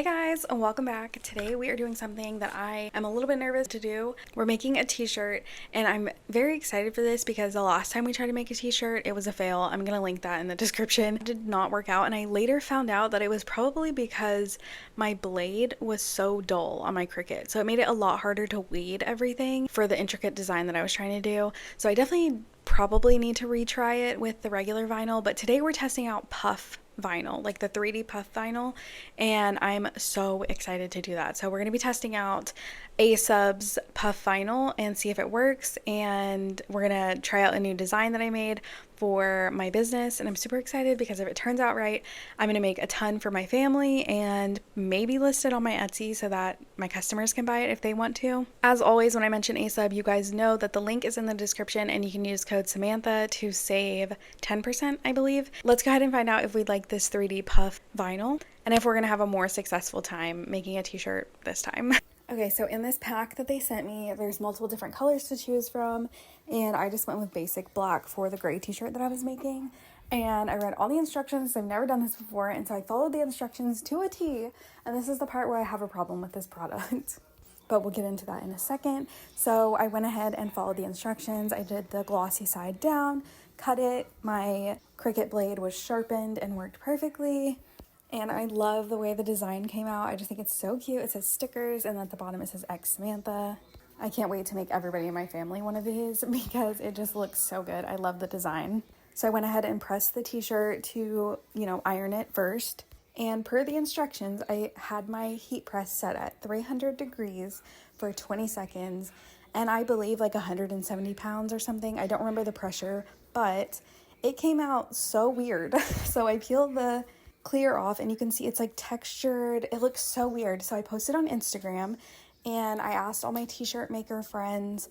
Hey guys, and welcome back. Today we are doing something that I am a little bit nervous to do. We're making a t-shirt, and I'm very excited for this because the last time we tried to make a t-shirt, it was a fail. I'm gonna link that in the description. It did not work out, and I later found out that it was probably because my blade was so dull on my Cricut. So it made it a lot harder to weed everything for the intricate design that I was trying to do. So I definitely probably need to retry it with the regular vinyl, but today we're testing out puff vinyl, like the 3D puff vinyl, and I'm so excited to do that. So we're going to be testing out A-Sub's puff vinyl and see if it works, and we're going to try out a new design that I made for my business, and I'm super excited because if it turns out right, I'm going to make a ton for my family and maybe list it on my Etsy so that my customers can buy it if they want to. As always, when I mention A-Sub, you guys know that the link is in the description and you can use code Samantha to save 10%, I believe. Let's go ahead and find out if we'd like this 3D puff vinyl and if we're going to have a more successful time making a t-shirt this time. Okay, so in this pack that they sent me, there's multiple different colors to choose from, and I just went with basic black for the gray t-shirt that I was making. And I read all the instructions. I've never done this before, and so I followed the instructions to a T, and this is the part where I have a problem with this product. But we'll get into that in a second. So I went ahead and followed the instructions. I did the glossy side down, cut it. My Cricut blade was sharpened and worked perfectly. And I love the way the design came out. I just think it's so cute. It says stickers, and at the bottom it says X Samantha. I can't wait to make everybody in my family one of these because it just looks so good. I love the design. So I went ahead and pressed the t-shirt to, iron it first. And per the instructions, I had my heat press set at 300 degrees for 20 seconds. And I believe like 170 pounds or something. I don't remember the pressure, but it came out so weird. So I peeled the clear off and you can see it's like textured. It looks so weird. So I posted on Instagram and I asked all my t-shirt maker friends,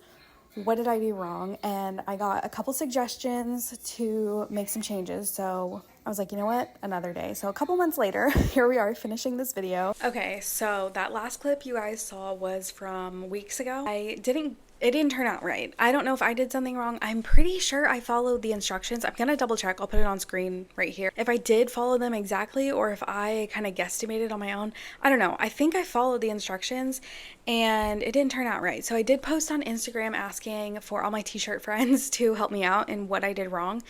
what did I do wrong? And I got a couple suggestions to make some changes. So I was like, you know what? Another day. So a couple months later, here we are finishing this video. Okay, so that last clip you guys saw was from weeks ago. It didn't turn out right. I don't know if I did something wrong. I'm pretty sure I followed the instructions. I'm gonna double check. I'll put it on screen right here. If I did follow them exactly or if I kind of guesstimated on my own, I don't know. I think I followed the instructions and it didn't turn out right. So I did post on Instagram asking for all my t-shirt friends to help me out in what I did wrong,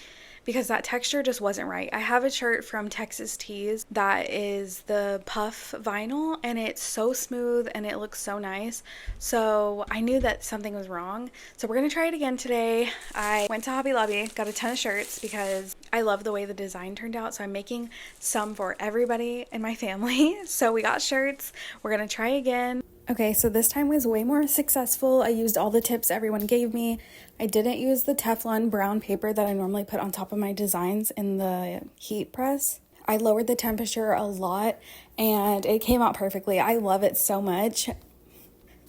because that texture just wasn't right. I have a shirt from Texas Tees that is the puff vinyl and it's so smooth and it looks so nice. So I knew that something was wrong. So we're gonna try it again today. I went to Hobby Lobby, got a ton of shirts because I love the way the design turned out. So I'm making some for everybody in my family. So we got shirts. We're gonna try again. Okay, so this time was way more successful. I used all the tips everyone gave me. I didn't use the Teflon brown paper that I normally put on top of my designs in the heat press. I lowered the temperature a lot and it came out perfectly. I love it so much.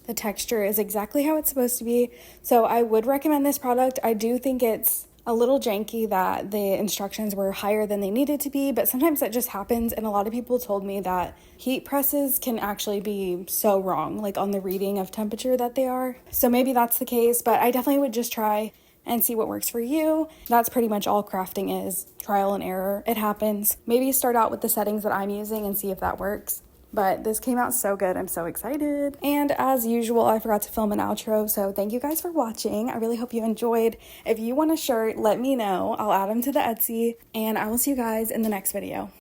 The texture is exactly how it's supposed to be. So I would recommend this product. I do think it's a little janky that the instructions were higher than they needed to be, but sometimes that just happens, and a lot of people told me that heat presses can actually be so wrong, like on the reading of temperature that they are. So maybe that's the case, but I definitely would just try and see what works for you. That's pretty much all crafting is, trial and error. It happens. Maybe start out with the settings that I'm using and see if that works. But this came out so good. I'm so excited. And as usual, I forgot to film an outro. So thank you guys for watching. I really hope you enjoyed. If you want a shirt, let me know. I'll add them to the Etsy. And I will see you guys in the next video.